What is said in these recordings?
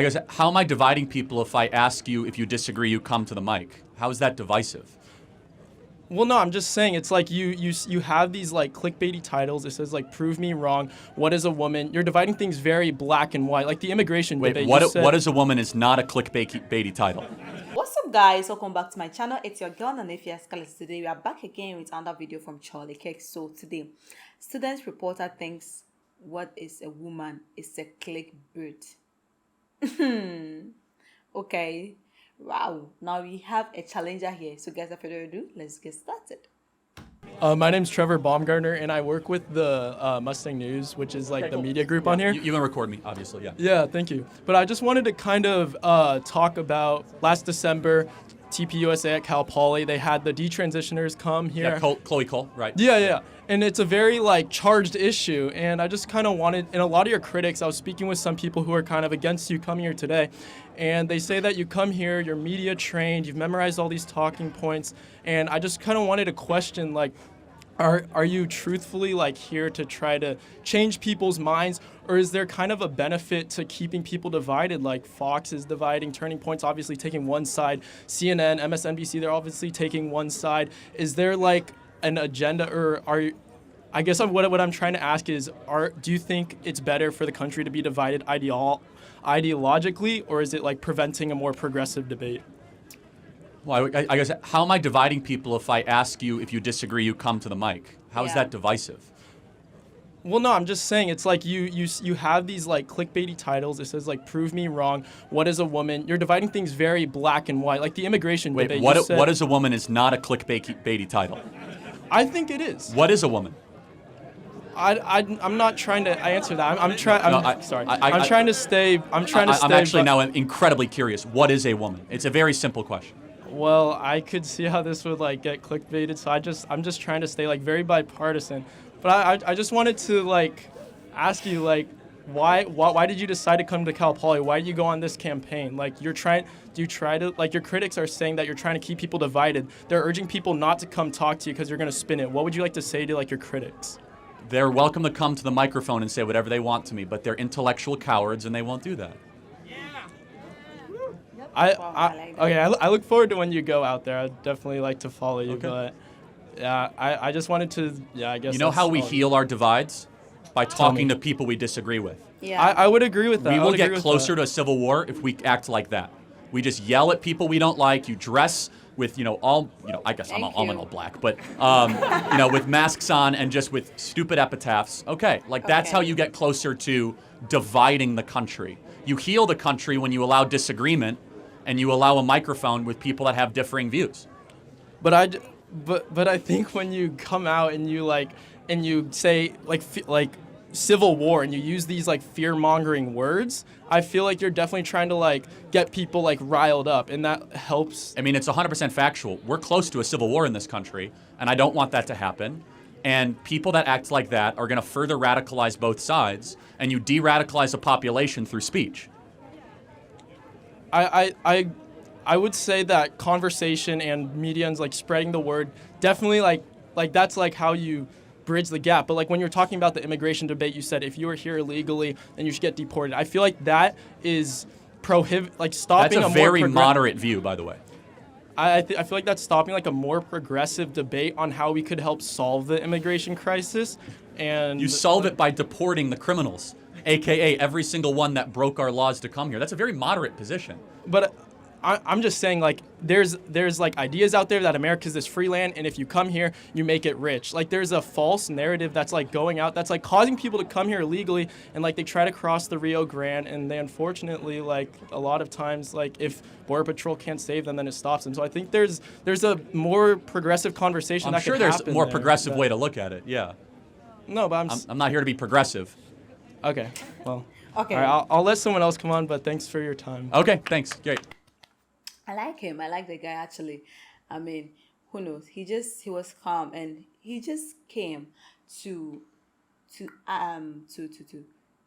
I guess, how am I dividing people if I ask you if you disagree, you come to the mic? How is that divisive? Well, no, I'm just saying it's like you have these like clickbaity titles. It says like prove me wrong. What is a woman? You're dividing things very black and white, like the immigration Wait, debate. what is a woman is not a clickbaity title. What's up, guys? Welcome back to my channel. It's your girl Nanefia Scarlett. Today we are back again with another video from Kirk. So today, student reporter thinks what is a woman is a clickbait. Okay. Wow. Now we have a challenger here. So guys, without further ado, let's get started. My name's Trevor Baumgartner, and I work with the Mustang News, which is like the media group on here. You can record me, obviously, yeah. Yeah, thank you. But I just wanted to kind of talk about last December, TPUSA at Cal Poly. They had the detransitioners come here. Yeah, Chloe Cole, right. Yeah. And it's a very like charged issue, and I just kind of wanted, and a lot of your critics, I was speaking with some people who are kind of against you coming here today, and they say that you come here, you're media trained, you've memorized all these talking points, and I just kind of wanted to question, like, are you truthfully like here to try to change people's minds, or is there kind of a benefit to keeping people divided? Like Fox is dividing, Turning Point's obviously taking one side, CNN, MSNBC, they're obviously taking one side. Is there like an agenda, or are you, I guess what I'm trying to ask is, do you think it's better for the country to be divided ideologically, or is it like preventing a more progressive debate? Well, I guess, how am I dividing people if I ask you if you disagree, you come to the mic? How is that divisive? Well, no, I'm just saying it's like you have these like clickbaity titles. It says like prove me wrong. What is a woman? You're dividing things very black and white, like the immigration debate. Wait, what is a woman is not a clickbaity title. I think it is. What is a woman? I'm not trying to answer that. I'm trying to stay. I'm actually now incredibly curious. What is a woman? It's a very simple question. Well, I could see how this would like get clickbaited, so I'm just trying to stay like very bipartisan. But I just wanted to like ask you like why did you decide to come to Cal Poly? Why did you go on this campaign? Like do you try to, like your critics are saying that you're trying to keep people divided. They're urging people not to come talk to you because you're going to spin it. What would you like to say to like your critics? They're welcome to come to the microphone and say whatever they want to me, but they're intellectual cowards and they won't do that. I look forward to when you go out there. I'd definitely like to follow you, okay. But yeah, I just wanted to, I guess. You know how we heal our divides? By talking to people we disagree with. Yeah. I would agree with that. We will get closer to a civil war if we act like that. We just yell at people we don't like. You dress with, I guess I'm in all black, but, with masks on and just with stupid epitaphs. Okay, that's how you get closer to dividing the country. You heal the country when you allow disagreement and you allow a microphone with people that have differing views. But I think when you come out and you say like civil war and you use these like fear-mongering words, I feel like you're definitely trying to like get people like riled up, and that helps. I mean, it's 100% factual. We're close to a civil war in this country, and I don't want that to happen. And people that act like that are going to further radicalize both sides, and you de-radicalize a population through speech. I would say that conversation and media and like spreading the word definitely like that's like how you bridge the gap. But like when you're talking about the immigration debate, you said if you were here illegally, then you should get deported. I feel like that is stopping. That's a very moderate view, by the way. I feel like that's stopping like a more progressive debate on how we could help solve the immigration crisis. And you solve it by deporting the criminals, aka every single one that broke our laws to come here. That's a very moderate position. But I'm just saying, like, there's like ideas out there that America's this free land, and if you come here, you make it rich. Like, there's a false narrative that's like going out, that's like causing people to come here illegally, and like they try to cross the Rio Grande, and they unfortunately, like a lot of times, like if Border Patrol can't save them, then it stops them. So I think there's a more progressive conversation. I'm sure there's a more progressive way to look at it. Yeah. No, but I'm not here to be progressive. Okay. Well. Okay. All right, I'll let someone else come on, but thanks for your time. Okay. Thanks. Great. I like him. I like the guy actually. I mean, who knows? He was calm, and he just came to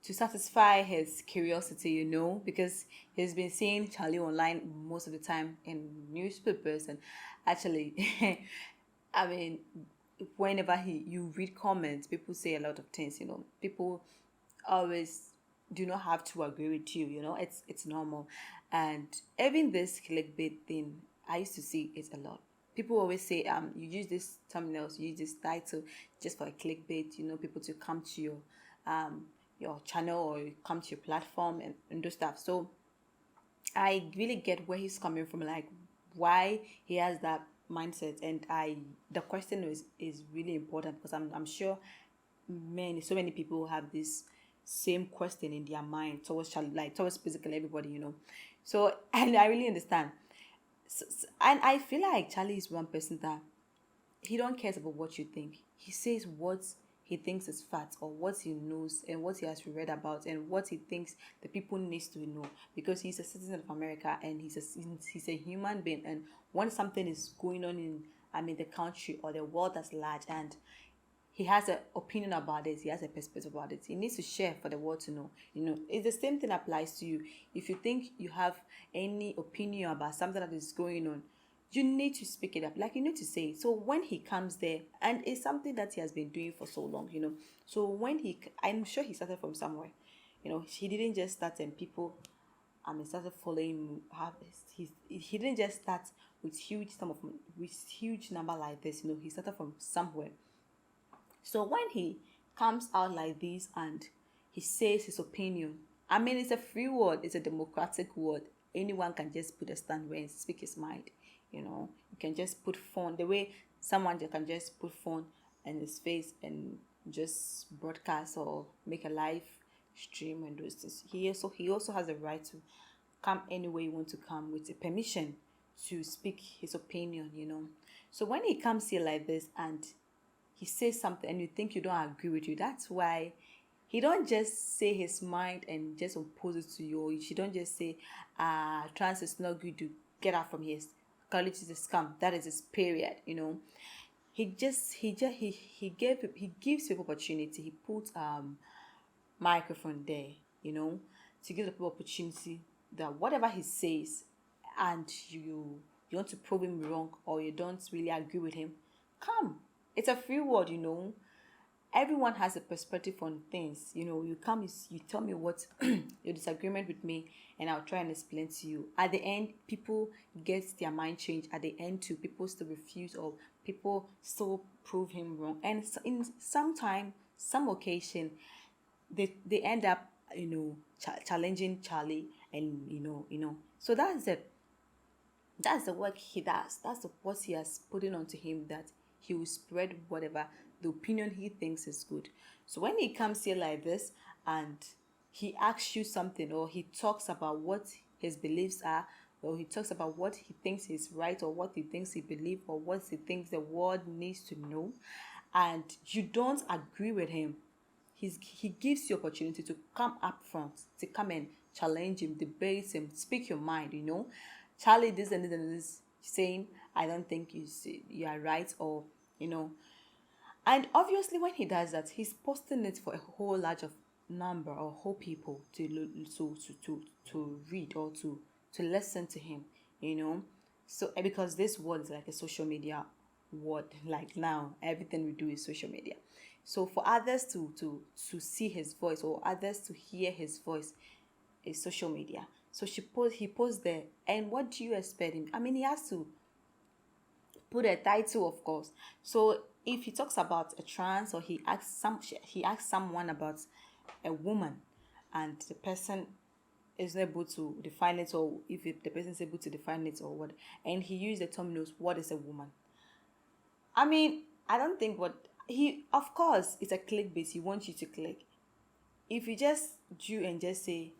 satisfy his curiosity, because he's been seeing Charlie online most of the time in newspapers, and actually, I mean, whenever you read comments, people say a lot of things. People always do not have to agree with you. You know, it's normal. And even this clickbait thing, I used to see it a lot. People always say, you use this thumbnails, you use this title just for a clickbait, you know, people to come to your channel or come to your platform and do stuff. So I really get where he's coming from, like why he has that mindset. And the question is really important, because I'm sure so many people have this same question in their mind towards like towards basically everybody, you know. So and I really understand. And I feel like Charlie is one person that he don't care about what you think. He says what he thinks is fact, or what he knows and what he has read about and what he thinks the people needs to know, because he's a citizen of America and he's a human being. And when something is going on in the country or the world at large, and he has an opinion about it, he has a perspective about it, he needs to share for the world to know. You know, it's the same thing applies to you. If you think you have any opinion about something that is going on, you need to speak it up, like you need to say it. So when he comes there, and it's something that he has been doing for so long, you know, so when I'm sure he started from somewhere, you know, he didn't just start and people started following he didn't just start with huge number like this, you know. He started from somewhere. So when he comes out like this and he says his opinion, it's a free word, it's a democratic word. Anyone can just put a stand where and speak his mind. You know, you can just put phone the way someone can just put phone in his face and just broadcast or make a live stream and those things. He also has the right to come anywhere you want to come with a permission to speak his opinion, you know. So when he comes here like this and he says something and you think you don't agree with you, that's why he don't just say his mind and just oppose it to you. Or she don't just say, trans is not good, to get out from here. College is a scam. That is his period, you know. He gives people opportunity. He puts microphone there, you know, to give the people opportunity that whatever he says, and you want to prove him wrong or you don't really agree with him, come. It's a free word, you know. Everyone has a perspective on things, you know. You tell me what your disagreement with me, and I'll try and explain to you. At the end, people get their mind changed. At the end too, people still refuse, or people still prove him wrong. And in some occasion, they end up, you know, challenging Charlie, and you know. So that's the work he does. That's what he has put in onto him, that he will spread whatever the opinion he thinks is good. So when he comes here like this and he asks you something, or he talks about what his beliefs are, or he talks about what he thinks is right, or what he thinks he believes, or what he thinks the world needs to know, and you don't agree with him, he gives you opportunity to come up front, to come and challenge him, debate him, speak your mind, you know. Charlie, this and this and this, saying, I don't think you are right, or you know. And obviously when he does that, he's posting it for a whole large of number or whole people to read or to listen to him, you know. So because this word is like a social media word, like now everything we do is social media. So for others to see his voice, or others to hear his voice, is social media. So he posts there, and what do you expect him? He has to put a title, of course. So if he talks about a trans, or he asks someone about a woman, and the person is not able to define it, or if the person is able to define it, or what, and he used the term what is a woman. I don't think of course it's a clickbait. He wants you to click. If you just do and just say,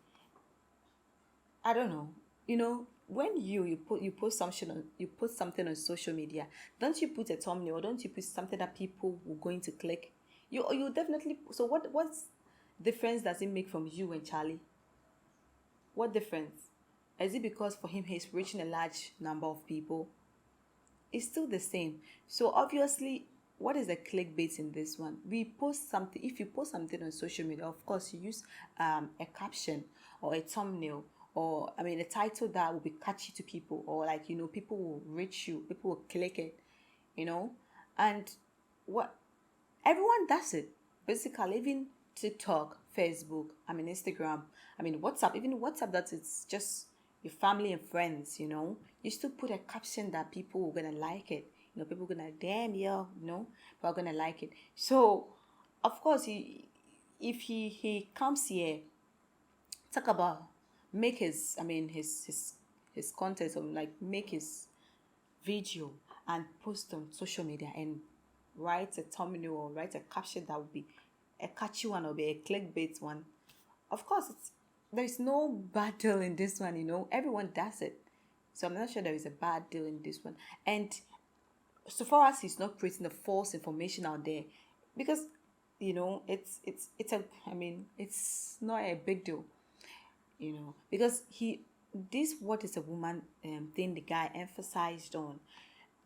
I don't know, you know, when you post something on social media, don't you put a thumbnail, or don't you put something that people will going to click? You definitely. So what's difference does it make from you and Charlie? What difference? Is it because for him he's reaching a large number of people? It's still the same. So obviously, what is the clickbait in this one? We post something. If you post something on social media, of course you use a caption or a thumbnail, or a title that will be catchy to people, or like, you know, people will reach you, people will click it, you know. And what everyone does it basically. Even TikTok, Facebook, Instagram, WhatsApp, even WhatsApp, that it's just your family and friends, you still put a caption that people are gonna like it. People are gonna, damn, yo, people are gonna like it. So, of course, if he comes here, talk about, make his, his content, or like make his video and post on social media and write a thumbnail or write a caption that would be a catchy one or be a clickbait one. Of course, there's no bad deal in this one, everyone does it. So I'm not sure there is a bad deal in this one. And so far as he's not creating the false information out there, because it's a, it's not a big deal, because this what is a woman thing the guy emphasized on.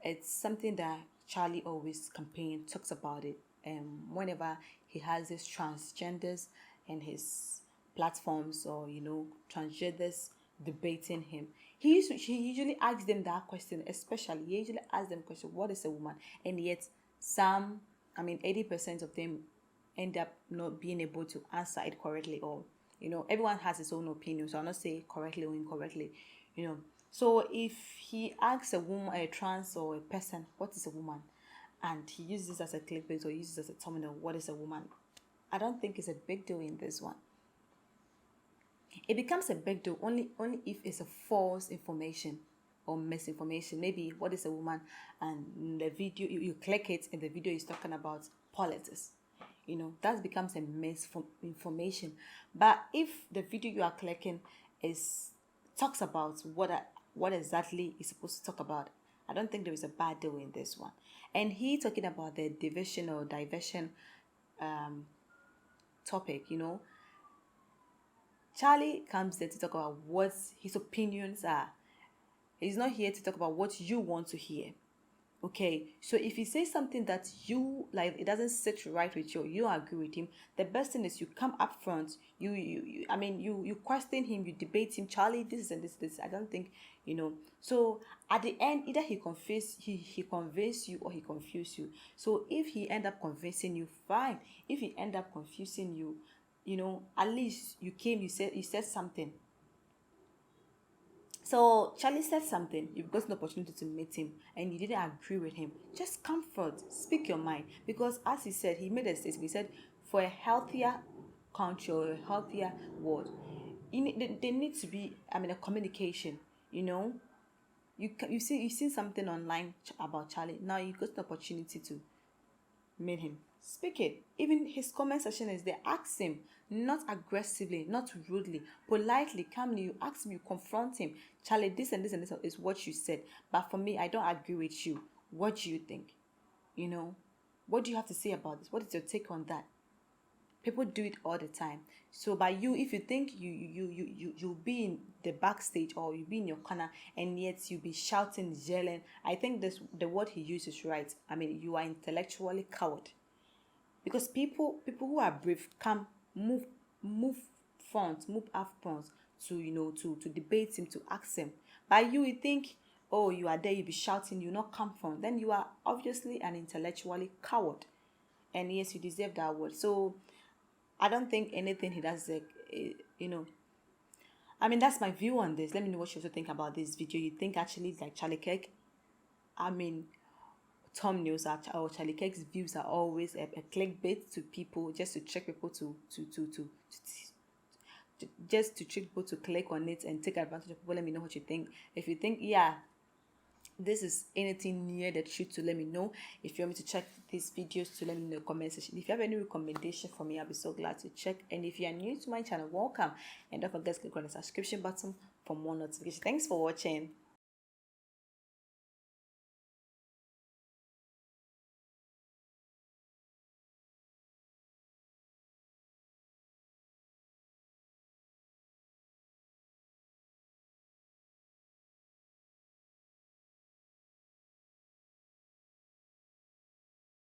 It's something that Charlie always talks about it. Whenever he has his transgenders and his platforms, or transgenders debating him, he usually asks them that question. Especially, he usually asks them question, what is a woman? And yet some, 80% of them end up not being able to answer it correctly. Or everyone has his own opinion, so I'll not say correctly or incorrectly. So if he asks a woman, a trans or a person, what is a woman, and he uses this as a clickbait or uses as a terminal, what is a woman, I don't think it's a big deal in this one. It becomes a big deal only if it's a false information or misinformation. Maybe what is a woman, and the video, you click it and the video is talking about politics. That becomes a misinformation. But if the video you are clicking talks about what exactly is supposed to talk about, I don't think there is a bad deal in this one. And he talking about the division or diversion topic, Charlie comes there to talk about what his opinions are. He's not here to talk about what you want to hear. Okay, so if he says something that you like, it doesn't sit right with you agree with him, the best thing is you come up front, you question him, you debate him. Charlie, this and this. I don't think, so at the end, either he convince you or he confuse you. So if he end up convincing you, fine. If he end up confusing you, at least you said something. So Charlie said something, you've got an opportunity to meet him, and you didn't agree with him. Just comfort, speak your mind. Because as he said, he made a statement. He said, for a healthier country or a healthier world, there needs to be, a communication. You've seen something online about Charlie. Now you got an opportunity to meet him. Speak it. Even his comment section is there. Ask him, not aggressively, not rudely, politely, calmly. You ask him, you confront him. Charlie, this and this and this is what you said, but for me, I don't agree with you. What do you think? What do you have to say about this? What is your take on that? People do it all the time. So by you, if you think you'll be in the backstage or you'll be in your corner and yet you'll be shouting, yelling, I think the word he uses right. You are intellectually coward. Because people who are brave can move up front to debate him, to ask him. By you think, oh, you are there, you be shouting, you not come from, then you are obviously an intellectually coward. And yes, you deserve that word. So I don't think anything he does, that's my view on this. Let me know what you also think about this video. You think actually like Charlie Kirk, thumbnails or Charlie Kirk's views are always a clickbait to people, just to trick people to trick people to click on it and take advantage of people. Let me know what you think. If you think, yeah, this is anything near the truth, to let me know. If you want me to check these videos, to let me know in the comment section. If you have any recommendation for me, I'll be so glad to check. And if you are new to my channel, welcome, and don't forget to click on the subscription button for more notifications. Thanks for watching.